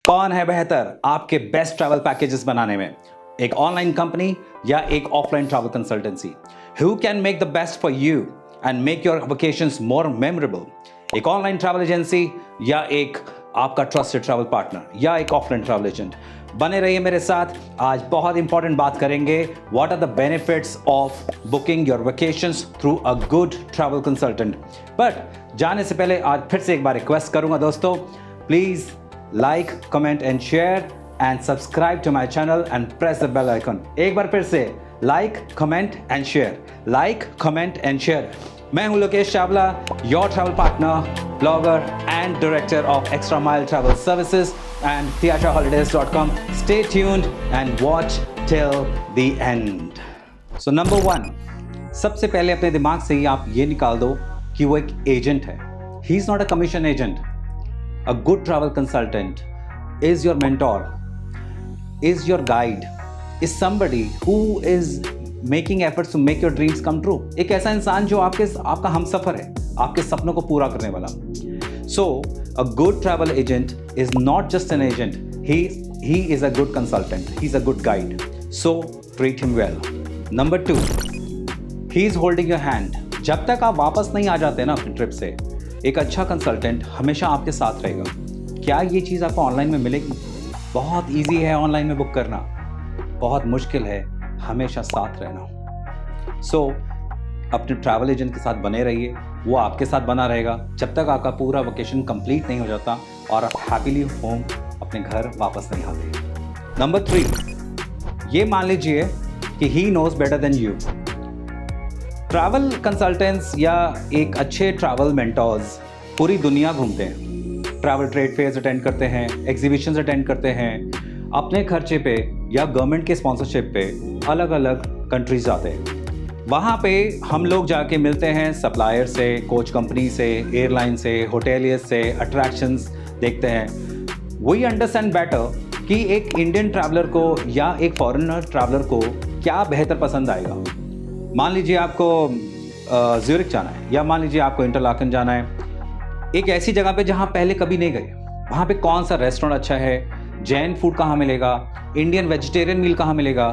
कौन है बेहतर आपके बेस्ट ट्रैवल पैकेजेस बनाने में, एक ऑनलाइन कंपनी या एक offline travel consultancy? Who can make the best for you and make your vacations more memorable? एक ऑनलाइन ट्रैवल एजेंसी या एक आपका ट्रस्टेड ट्रैवल पार्टनर या एक ऑफलाइन ट्रैवल एजेंट? बने रहिए मेरे साथ, आज बहुत इंपॉर्टेंट बात करेंगे। What are the benefits of booking your vacations through a good travel consultant? But जाने से पहले आज फिर से एक बार रिक्वेस्ट करूंगा दोस्तों, please like, comment and share and subscribe to my channel and press the bell icon. एक बार फिर से like, comment and share. Like, comment and share. मैं हूं Lokesh Chawla, your travel partner, blogger and director of Extra Mile Travel Services and theatraholidays.com. Stay tuned and watch till the end. So number 1, सबसे पहले अपने दिमाग से ही आप ये निकाल दो कि वो एक एजेंट है. He is not a commission agent. A good travel consultant is your mentor, is your guide, is somebody who is making efforts to make your dreams come true. एक ऐसा इंसान जो आपका हमसफर है, आपके सपनों को पूरा करने वाला. So a good travel agent is not just an agent. He is a good consultant. He's a good guide. So treat him well. Number 2, he is holding your hand. जब तक आप वापस नहीं आ जाते ना अपनी ट्रिप से, एक अच्छा कंसल्टेंट हमेशा आपके साथ रहेगा. क्या ये चीज़ आपको ऑनलाइन में मिलेगी? बहुत इजी है ऑनलाइन में बुक करना, बहुत मुश्किल है हमेशा साथ रहना. सो अपने ट्रैवल एजेंट के साथ बने रहिए, वो आपके साथ बना रहेगा जब तक आपका पूरा वेकेशन कंप्लीट नहीं हो जाता और आप हैप्पीली होम अपने घर वापस नहीं आते. नंबर 3, ये मान लीजिए कि he knows better than you. Travel consultants या एक अच्छे ट्रैवल मेंटोर्स पूरी दुनिया घूमते हैं, ट्रैवल ट्रेड फेयर्स अटेंड करते हैं, एग्जीबिशंस अटेंड करते हैं, अपने खर्चे पे या गवर्नमेंट के स्पॉन्सरशिप पे अलग अलग कंट्रीज जाते हैं. वहाँ पे हम लोग जाके मिलते हैं सप्लायर से, कोच कंपनी से, एयरलाइन से, होटेलियर्स से, अट्रैक्शंस देखते हैं. वी अंडरस्टैंड बेटर कि एक इंडियन ट्रैवलर को या एक फॉरेनर ट्रैवलर को क्या बेहतर पसंद आएगा. मान लीजिए आपको ज्यूरिख जाना है या मान लीजिए आपको इंटरलाकन जाना है, एक ऐसी जगह पे जहाँ पहले कभी नहीं गए. वहाँ पे कौन सा रेस्टोरेंट अच्छा है, जैन फूड कहाँ मिलेगा, इंडियन वेजिटेरियन मील कहाँ मिलेगा,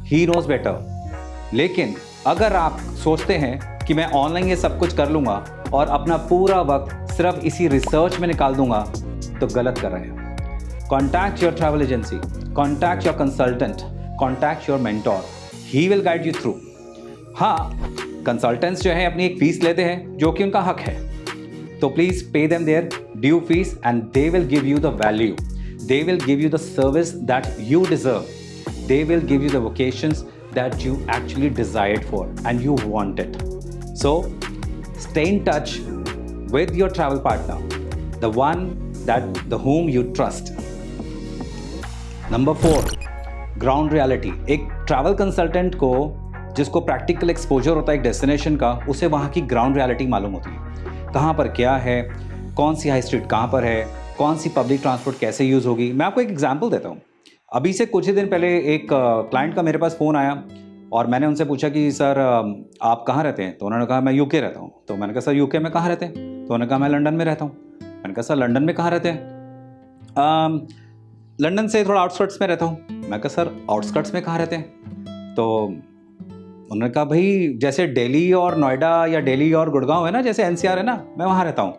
ही नोज बेटर. लेकिन अगर आप सोचते हैं कि मैं ऑनलाइन ये सब कुछ कर लूँगा और अपना पूरा वक्त सिर्फ इसी रिसर्च में निकाल दूंगा, तो गलत कर रहे हैं. Contact your travel agency, contact your consultant, contact your mentor. He will guide you through. हाँ, कंसल्टेंट्स जो है अपनी एक फीस लेते हैं जो कि उनका हक है, तो please pay them there due fees and they will give you the value, they will give you the service that you deserve, they will give you the vocations that you actually desired for and you want it. So stay in touch with your travel partner, the one that the home you trust. Number 4, ground reality. एक travel consultant को जिसको practical exposure होता है एक destination का, उसे वहाँ की ग्राउंड रियलिटी मालूम होती है. कहाँ पर क्या है, कौन सी हाई स्ट्रीट कहाँ पर है, कौन सी पब्लिक ट्रांसपोर्ट कैसे यूज़ होगी. मैं आपको एक एग्जांपल देता हूँ. अभी से कुछ ही दिन पहले एक क्लाइंट का मेरे पास फ़ोन आया और मैंने उनसे पूछा कि सर आप कहाँ रहते हैं? तो उन्होंने कहा मैं यूके रहता हूँ. तो मैंने कहा सर यूके में कहाँ रहते हैं? तो उन्होंने कहा मैं लंदन में रहता हूँ. मैंने कहा सर लंदन में कहाँ रहते हैं? लंदन से थोड़ा आउटस्कर्ट्स में रहता हूँ. मैं कहा सर आउटस्कर्ट्स में कहाँ रहते हैं? तो उन्होंने कहा भाई जैसे दिल्ली और नोएडा या दिल्ली और गुड़गांव है ना, जैसे एनसीआर है ना, मैं वहाँ रहता हूँ.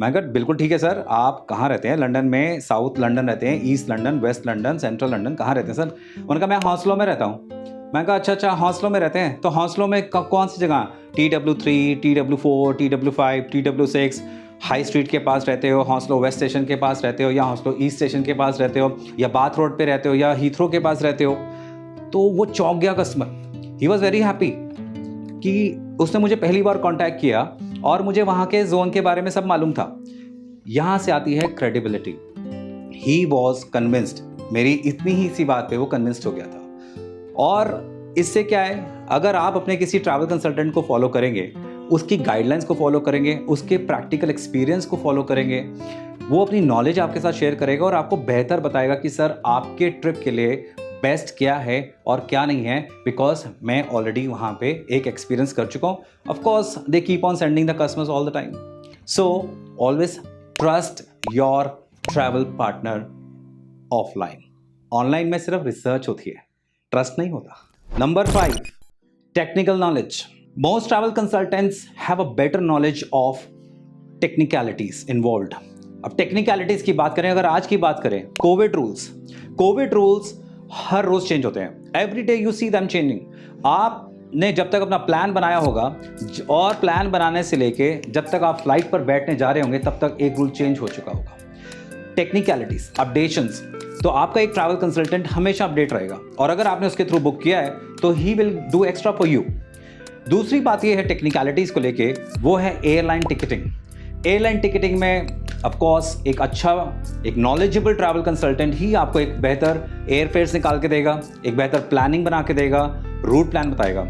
मैं कहा बिल्कुल ठीक है सर, आप कहाँ रहते हैं? लंदन में साउथ लंदन रहते हैं, east London, west London, central London, कहाँ रहते हैं सर? उन्होंने कहा मैं हॉस्लो में रहता हूँ. मैं कहा अच्छा हॉस्लो में रहते हैं, तो हॉस्लो में कौन सी जगह? TW3, TW4, TW5, TW6, high street के पास रहते हो, हॉस्लो वेस्ट स्टेशन के पास रहते हो, या हॉस्लो ईस्ट स्टेशन के पास रहते हो, या बाथ रोड पे रहते हो, या हीथ्रो के पास रहते हो. तो वो चौंक गया customer. He was very happy कि उसने मुझे पहली बार कॉन्टैक्ट किया और मुझे वहाँ के जोन के बारे में सब मालूम था. यहाँ से आती है क्रेडिबिलिटी. He was convinced. मेरी इतनी ही सी बात पे वो कन्विंस्ड हो गया था. और इससे क्या है, अगर आप अपने किसी ट्रैवल कंसल्टेंट को फॉलो करेंगे, उसकी गाइडलाइंस को फॉलो करेंगे, उसके प्रैक्टिकल एक्सपीरियंस को फॉलो करेंगे, वो अपनी नॉलेज आपके साथ शेयर करेगा और आपको बेहतर बताएगा कि सर आपके ट्रिप के लिए बेस्ट क्या है और क्या नहीं है, बिकॉज मैं ऑलरेडी वहाँ पे एक एक्सपीरियंस कर चुका हूँ. Of course they keep on sending the customers all the time. So always trust your travel partner offline. Online में सिर्फ रिसर्च होती है, ट्रस्ट नहीं होता। Number 5, technical knowledge. Most travel consultants have a better knowledge of technicalities involved. अब technicalities की बात करें, अगर आज की बात करें, कोविड रूल्स हर रोज चेंज होते हैं। Every day you see them changing. आपने जब तक अपना प्लान बनाया होगा और प्लान बनाने से लेके जब तक आप फ्लाइट पर बैठने जा रहे होंगे तब तक एक रूल चेंज हो चुका होगा। टेक्निकलिटीज, अपडेशंस, तो आपका एक ट्रैवल कंसल्टेंट हमेशा अपडेट रहेगा और अगर आपने उसके थ्रू बुक किया है तो he will do extra for you. दूसरी बात ये है टेक्निकलिटीज को लेके, वो है एयरलाइन टिकटिंग। एयरलाइन टिकटिंग में ऑफ कोर्स एक नॉलेजेबल ट्रैवल कंसल्टेंट ही आपको एक बेहतर एयरफेयर्स निकाल के देगा, एक बेहतर प्लानिंग बना के देगा, रूट प्लान बताएगा।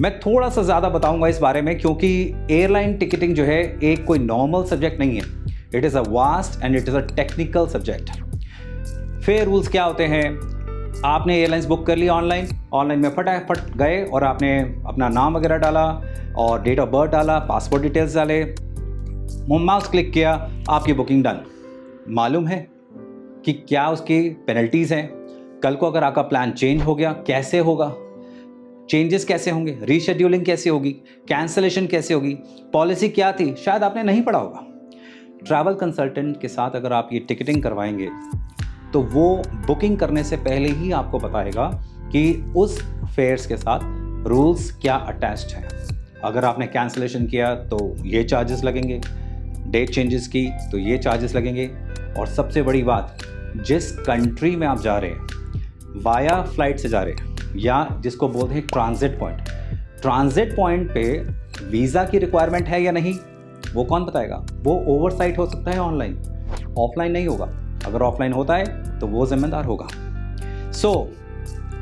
मैं थोड़ा सा ज़्यादा बताऊंगा इस बारे में क्योंकि एयरलाइन टिकटिंग जो है एक कोई नॉर्मल सब्जेक्ट नहीं है। It is a vast and it is a technical subject. Fair rules क्या होते हैं? आपने एयरलाइंस बुक कर लिया ऑनलाइन में फटाफट गए और आपने अपना नाम वगैरह डाला और डेट ऑफ बर्थ डाला, पासपोर्ट डिटेल्स डाले, माउस क्लिक किया, आपकी बुकिंग डन। मालूम है कि क्या उसकी पेनल्टीज़ हैं? कल को अगर आपका प्लान चेंज हो गया कैसे होगा? चेंजेस कैसे होंगे? रीशेड्यूलिंग कैसे होगी? कैंसलेशन कैसे होगी? पॉलिसी क्या थी? शायद आपने नहीं पढ़ा होगा। ट्रैवल कंसल्टेंट के साथ अगर आप ये टिकटिंग करवाएंगे तो वो बुकिंग करने से पहले ही आपको बताएगा कि उस फेयर्स के साथ रूल्स क्या अटैच्ड हैं। अगर आपने कैंसलेशन किया तो ये चार्जेस लगेंगे, डेट चेंजेस की तो ये चार्जेस लगेंगे, और सबसे बड़ी बात, जिस कंट्री में आप जा रहे हैं वाया फ्लाइट से जा रहे हैं या जिसको बोलते हैं ट्रांजिट पॉइंट पे वीज़ा की रिक्वायरमेंट है या नहीं, वो कौन बताएगा? वो ओवरसाइट हो सकता है ऑनलाइन, ऑफलाइन नहीं होगा। अगर ऑफलाइन होता है तो वो जिम्मेदार होगा। So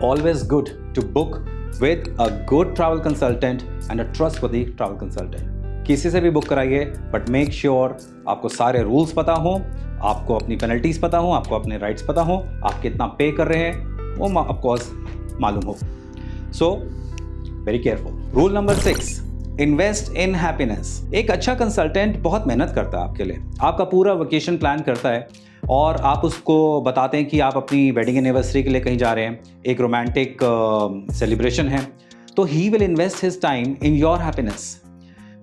always good to book with a good travel consultant and a trustworthy travel consultant. किसी से भी बुक कराइए बट मेक श्योर आपको सारे रूल्स पता हो, आपको अपनी पेनल्टीज पता हो, आपको अपने राइट्स पता हो, आप कितना पे कर रहे हैं वो ऑफकोर्स मालूम हो। So very careful. Rule number 6, invest in happiness. एक अच्छा कंसल्टेंट बहुत मेहनत करता है आपके लिए, आपका पूरा वेकेशन प्लान करता है और आप उसको बताते हैं कि आप अपनी वेडिंग एनिवर्सरी के लिए कहीं जा रहे हैं, एक रोमांटिक सेलिब्रेशन है, तो he will invest his time in your happiness.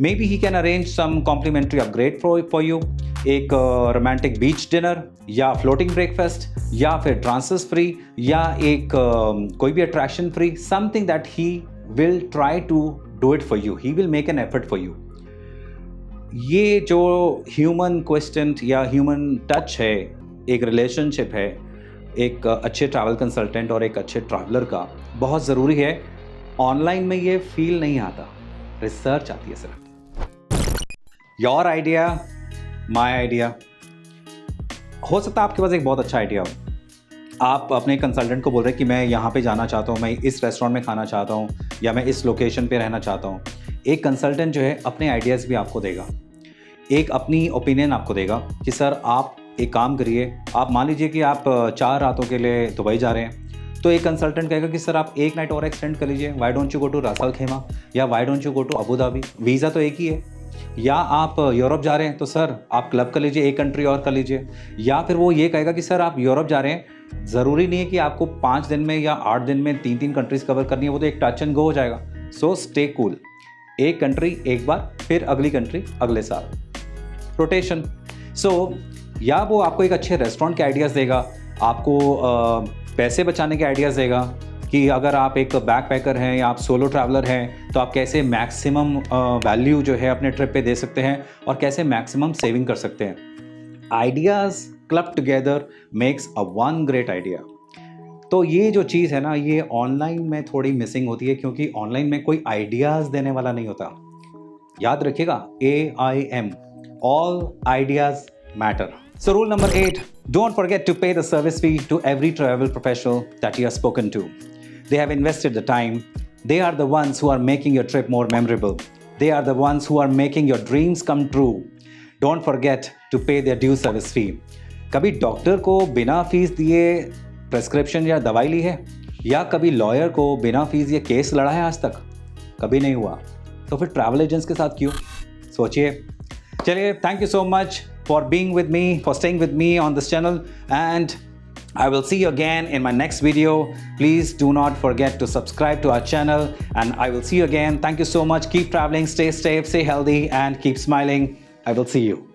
May be he can arrange some complimentary upgrade for you, एक रोमांटिक बीच डिनर या फ्लोटिंग ब्रेकफास्ट या फिर ट्रांसफर्स फ्री या एक कोई भी attraction free, something that he will try to do it for you, he will make an effort for you. ये जो ह्यूमन क्वेश्चन या ह्यूमन टच है, एक रिलेशनशिप है एक अच्छे ट्रैवल कंसल्टेंट और एक अच्छे ट्रैवलर का, बहुत ज़रूरी है। ऑनलाइन में ये फील नहीं आता, रिसर्च आती है सिर्फ। Your idea my idea. हो सकता है आपके पास एक बहुत अच्छा आइडिया हो, आप अपने कंसल्टेंट को बोल रहे हैं कि मैं यहाँ पे जाना चाहता हूँ, मैं इस रेस्टोरेंट में खाना चाहता हूँ या मैं इस लोकेशन पे रहना चाहता हूँ। एक कंसल्टेंट जो है अपने आइडियाज़ भी आपको देगा, एक अपनी ओपिनियन आपको देगा कि सर आप एक काम करिए, आप मान लीजिए कि आप 4 रातों के लिए दुबई जा रहे हैं, तो एक कंसल्टेंट कहेगा कि सर आप एक नाइट और एक्सटेंड कर लीजिए, why don't you go to Ras Al Khaimah या why don't you go to Abu Dhabi, visa तो एक ही है। या आप यूरोप जा रहे हैं तो सर आप क्लब कर लीजिए, एक कंट्री और कर लीजिए। या फिर वो ये कहेगा कि सर आप यूरोप जा रहे हैं, ज़रूरी नहीं है कि आपको 5 दिन में या 8 दिन में 3 कंट्रीज़ कवर करनी है, वो तो एक टच एंड गो हो जाएगा। सो स्टे कूल, एक कंट्री एक बार, फिर अगली कंट्री अगले साल, रोटेशन। सो या वो आपको एक अच्छे रेस्टोरेंट के आइडियाज़ देगा, आपको पैसे बचाने के आइडियाज़ देगा कि अगर आप एक बैकपैकर हैं या आप सोलो ट्रैवलर हैं तो आप कैसे मैक्सिमम वैल्यू जो है अपने ट्रिप पे दे सकते हैं और कैसे मैक्सिमम सेविंग कर सकते हैं। Ideas club together makes a one great idea. तो ये जो चीज़ है ना, ये ऑनलाइन में थोड़ी मिसिंग होती है क्योंकि ऑनलाइन में कोई आइडियाज़ देने वाला नहीं होता। याद रखिएगा, AIM, all ideas matter. So rule number 8, don't forget to pay the service fee to every travel professional that you have spoken to. They have invested the time. They are the ones who are making your trip more memorable. They are the ones who are making your dreams come true. Don't forget to pay their due service fee. कभी doctor को बिना fees दिए prescription या दवाई ली है? या कभी lawyer को बिना फीस ये केस लड़ा है आज तक? कभी नहीं हुआ। तो फिर ट्रैवल एजेंट्स के साथ क्यों? सोचिए। चलिए, thank you so much for being with me, for staying with me on this channel, and I will see you again in my next video. Please do not forget to subscribe to our channel, and I will see you again. Thank you so much. Keep traveling, stay safe, stay healthy, and keep smiling. I will see you.